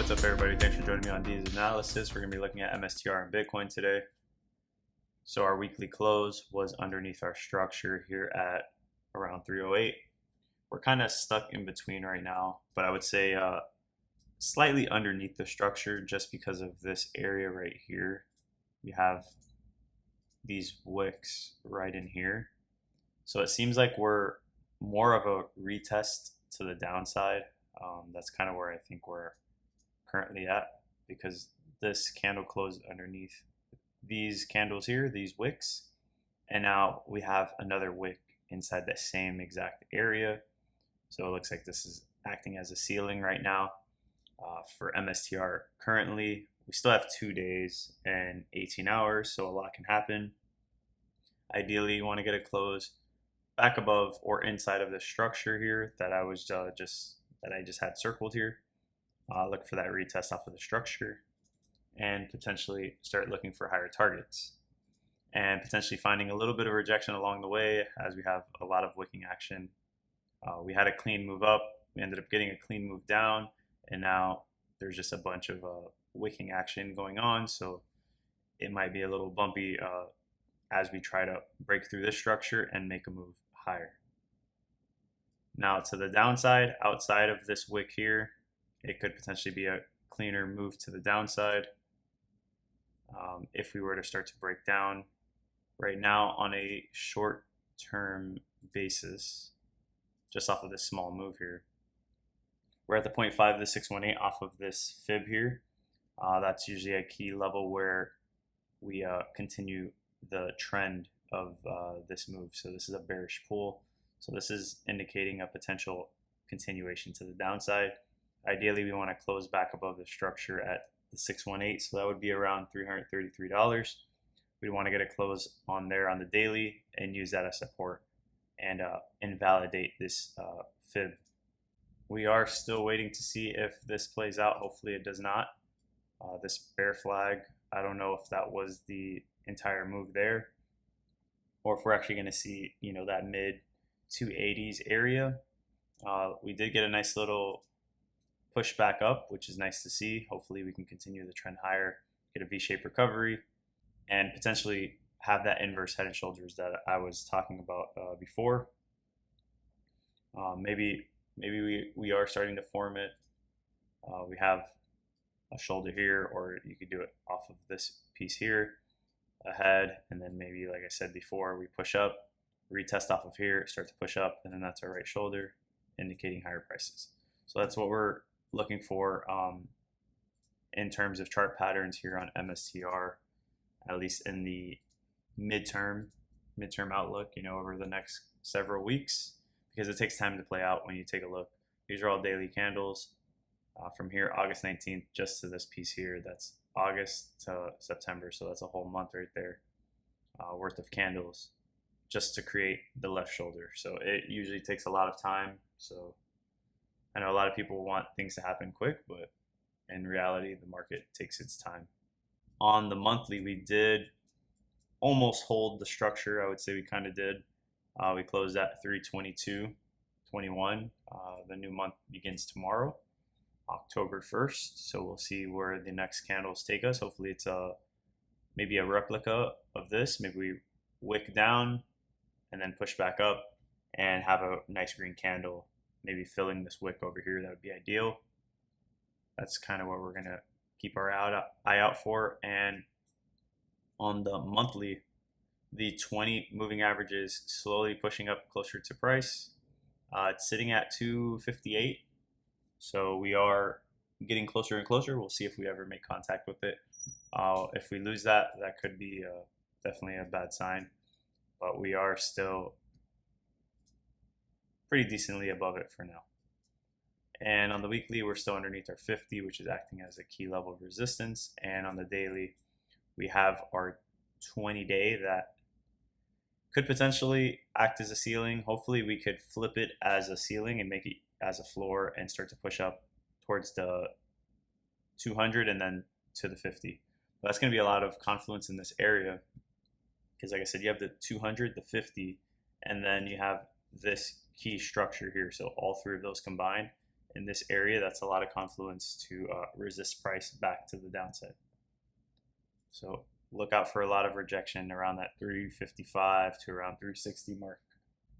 What's up, everybody? Thanks for joining me on D's analysis. We're going to be looking at mstr and Bitcoin today. So our weekly close was underneath our structure here at around 308. We're kind of stuck in between right now, but I would say slightly underneath the structure just because of this area right here. We have these wicks right in here. So it seems like we're more of a retest to the downside. That's kind of where I think we're currently at, because this candle closed underneath these candles here, these wicks, and now we have another wick inside the same exact area. So it looks like this is acting as a ceiling right now for mstr. Currently we still have 2 days and 18 hours, so a lot can happen. Ideally you want to get a close back above or inside of the structure here that I was just had circled here. Look for that retest off of the structure and potentially start looking for higher targets, and potentially finding a little bit of rejection along the way as we have a lot of wicking action. We had a clean move up, we ended up getting a clean move down, and now there's just a bunch of wicking action going on, so it might be a little bumpy as we try to break through this structure and make a move higher. Now to the downside, outside of this wick here, it could potentially be a cleaner move to the downside if we were to start to break down. Right now on a short-term basis, just off of this small move here, we're at the 0.5 to 618 off of this fib here. That's usually a key level where we continue the trend of this move. So this is a bearish pull. So this is indicating a potential continuation to the downside. Ideally, we want to close back above the structure at the 618, so that would be around $333. We want to get a close on there on the daily and use that as support and invalidate this fib. We are still waiting to see if this plays out. Hopefully it does not. This bear flag, I don't know if that was the entire move there, or if we're actually going to see, that mid 280s area. We did get a nice little push back up, which is nice to see. Hopefully we can continue the trend higher, get a V-shaped recovery, and potentially have that inverse head and shoulders that I was talking about before. Maybe we are starting to form it. We have a shoulder here, or you could do it off of this piece here, ahead, and then maybe, like I said before, we push up, retest off of here, start to push up, and then that's our right shoulder, indicating higher prices. So that's what we're looking for in terms of chart patterns here on mstr, at least in the midterm outlook, over the next several weeks, because it takes time to play out. When you take a look, these are all daily candles from here, August 19th, just to this piece here. That's August to September, so that's a whole month right there worth of candles just to create the left shoulder. So it usually takes a lot of time. So I know a lot of people want things to happen quick, but in reality, the market takes its time. On the monthly, we did almost hold the structure. I would say we kind of did. We closed at 322.21. The new month begins tomorrow, October 1st. So we'll see where the next candles take us. Hopefully it's maybe a replica of this. Maybe we wick down and then push back up and have a nice green candle, maybe filling this wick over here. That would be ideal. That's kind of what we're going to keep our eye out for. And on the monthly, the 20 moving average is slowly pushing up closer to price. It's sitting at 258. So we are getting closer and closer. We'll see if we ever make contact with it. If we lose that, that could be definitely a bad sign. But we are still pretty decently above it for now. And on the weekly, we're still underneath our 50, which is acting as a key level of resistance. And on the daily, we have our 20-day that could potentially act as a ceiling. Hopefully we could flip it as a ceiling and make it as a floor and start to push up towards the 200 and then to the 50. But that's going to be a lot of confluence in this area, because like I said, you have the 200, the 50, and then you have this key structure here. So all three of those combined, in this area, that's a lot of confluence to resist price back to the downside. So look out for a lot of rejection around that 355 to around 360 mark.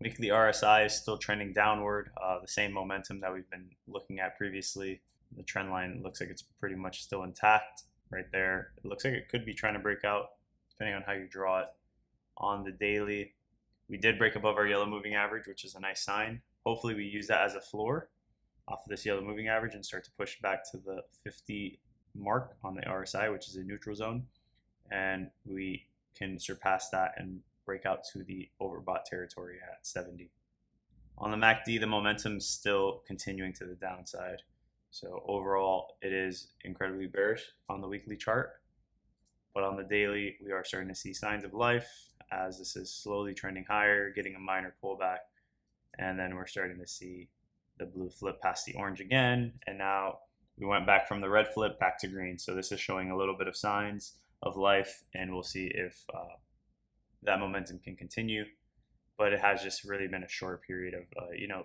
Weekly RSI is still trending downward, the same momentum that we've been looking at previously. The trend line looks like it's pretty much still intact right there. It looks like it could be trying to break out depending on how you draw it. On the daily, we did break above our yellow moving average, which is a nice sign. Hopefully we use that as a floor off of this yellow moving average and start to push back to the 50 mark on the RSI, which is a neutral zone. And we can surpass that and break out to the overbought territory at 70. On the MACD, the momentum is still continuing to the downside. So overall, it is incredibly bearish on the weekly chart. But on the daily, we are starting to see signs of life as this is slowly trending higher, getting a minor pullback. And then we're starting to see the blue flip past the orange again. And now we went back from the red flip back to green. So this is showing a little bit of signs of life, and we'll see if that momentum can continue. But it has just really been a short period of,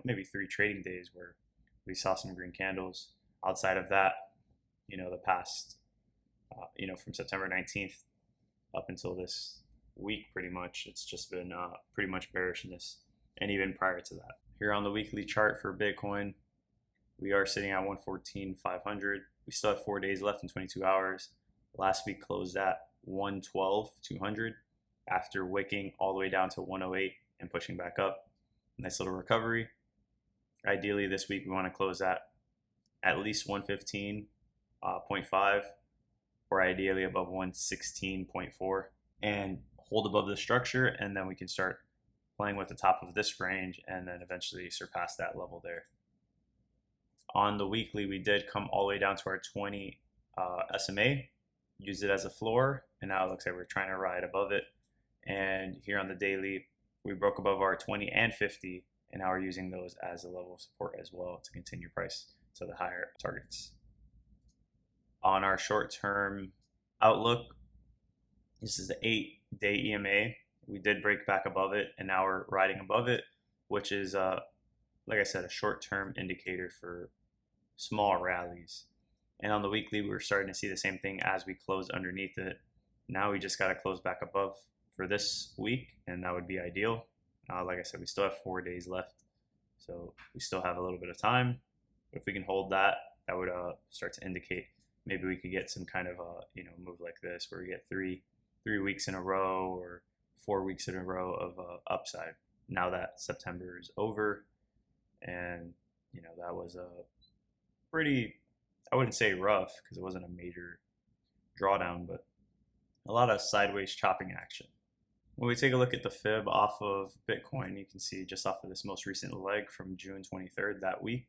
maybe 3 trading days where we saw some green candles. Outside of that, the past, from September 19th up until this week, pretty much, it's just been pretty much bearishness. And even prior to that. Here on the weekly chart for Bitcoin, we are sitting at 114,500. We still have 4 days left in 22 hours. Last week closed at 112,200 after wicking all the way down to 108 and pushing back up. Nice little recovery. Ideally, this week we want to close at least 115.5 or ideally above 116.4 and hold above the structure, and then we can start playing with the top of this range and then eventually surpass that level there. On the weekly, we did come all the way down to our 20 SMA, used it as a floor, and now it looks like we're trying to ride above it. And here on the daily, we broke above our 20 and 50, and now we're using those as a level of support as well to continue price to the higher targets. On our short-term outlook, this is the 8-day EMA. We did break back above it, and now we're riding above it, which is, like I said, a short-term indicator for small rallies. And on the weekly, we're starting to see the same thing as we close underneath it. Now we just got to close back above for this week, and that would be ideal. Like I said, we still have 4 days left, so we still have a little bit of time. If we can hold that, that would start to indicate maybe we could get some kind of move like this, where we get three weeks in a row or 4 weeks in a row of upside. Now that September is over, and that was a pretty, I wouldn't say rough because it wasn't a major drawdown, but a lot of sideways chopping action. When we take a look at the fib off of Bitcoin, you can see just off of this most recent leg from June 23rd that week,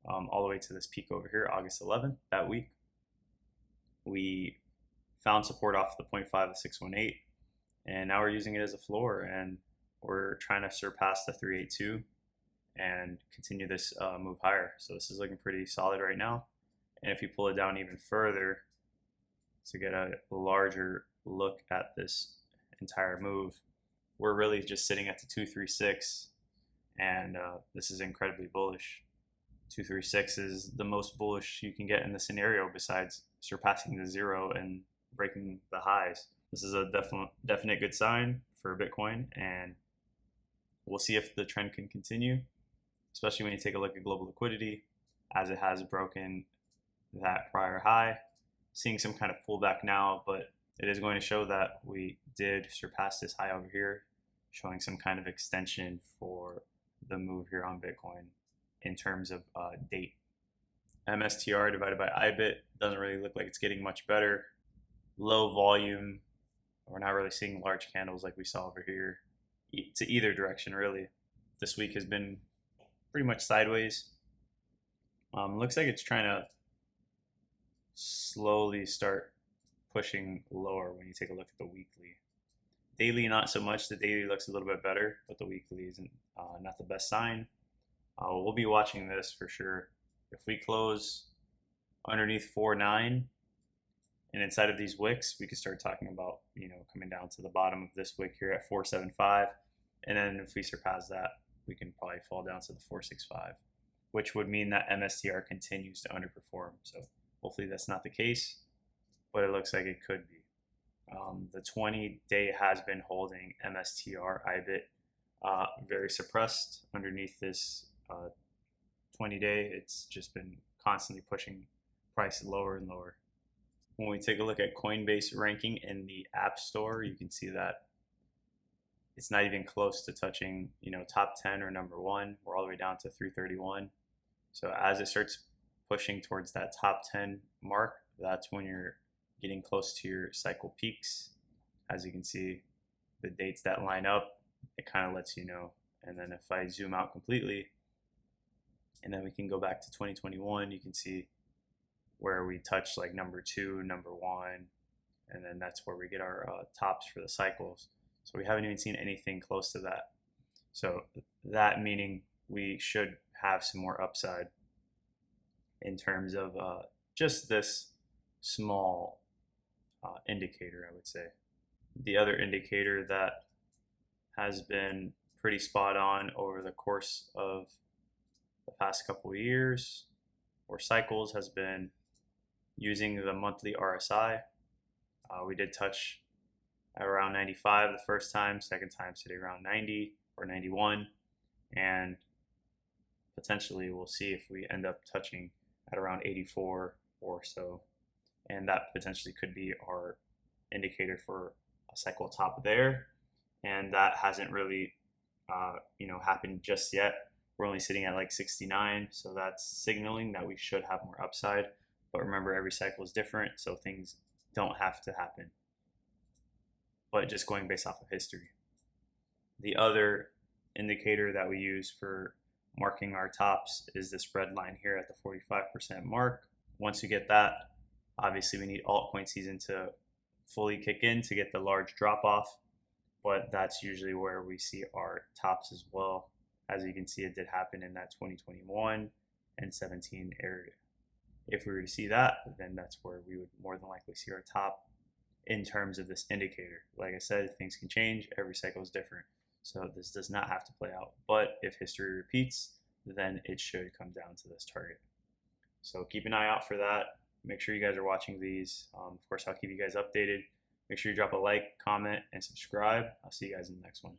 all the way to this peak over here, August 11th that week, we found support off the 0.5 of 618, and now we're using it as a floor, and we're trying to surpass the 382 and continue this move higher. So this is looking pretty solid right now. And if you pull it down even further to get a larger look at this entire move, we're really just sitting at the 236, and this is incredibly bullish. 236 is the most bullish you can get in the scenario besides surpassing the zero and breaking the highs. This is a definite good sign for Bitcoin, and we'll see if the trend can continue, especially when you take a look at global liquidity as it has broken that prior high. Seeing some kind of pullback now, but it is going to show that we did surpass this high over here, showing some kind of extension for the move here on Bitcoin in terms of date. mstr divided by IBIT doesn't really look like it's getting much better. Low volume. We're not really seeing large candles like we saw over here to either direction, really. This week has been pretty much sideways. Looks like it's trying to slowly start pushing lower when you take a look at the weekly. Daily, not so much. The daily looks a little bit better, but the weekly isn't not the best sign. We'll be watching this for sure. If we close underneath 4.9 and inside of these wicks, we could start talking about coming down to the bottom of this wick here at 4.75, and then if we surpass that, we can probably fall down to the 4.65. which would mean that MSTR continues to underperform. So hopefully that's not the case, but it looks like it could be. The 20-day has been holding MSTR IBIT very suppressed underneath this 20-day. It's just been constantly pushing price lower and lower. When we take a look at Coinbase ranking in the App Store, you can see that it's not even close to touching, top 10 or number one. We're all the way down to 331. So as it starts pushing towards that top 10 mark, that's when you're getting close to your cycle peaks. As you can see, the dates that line up, it kind of lets you know. And then if I zoom out completely, and then we can go back to 2021, you can see where we touch like number two, number one, and then that's where we get our tops for the cycles. So we haven't even seen anything close to that. So that meaning we should have some more upside in terms of just this small indicator, I would say. The other indicator that has been pretty spot on over the course of the past couple of years or cycles has been using the monthly RSI. We did touch at around 95 the first time, second time today around 90 or 91, and potentially we'll see if we end up touching at around 84 or so, and that potentially could be our indicator for a cycle top there, and that hasn't really happened just yet. We're only sitting at like 69, so that's signaling that we should have more upside. But remember, every cycle is different, so things don't have to happen. But just going based off of history. The other indicator that we use for marking our tops is this red line here at the 45% mark. Once you get that, obviously we need altcoin season to fully kick in to get the large drop off, but that's usually where we see our tops as well. As you can see, it did happen in that 2021 and 17 area. If we were to see that, then that's where we would more than likely see our top in terms of this indicator. Like I said, things can change. Every cycle is different. So this does not have to play out. But if history repeats, then it should come down to this target. So keep an eye out for that. Make sure you guys are watching these. Of course, I'll keep you guys updated. Make sure you drop a like, comment, and subscribe. I'll see you guys in the next one.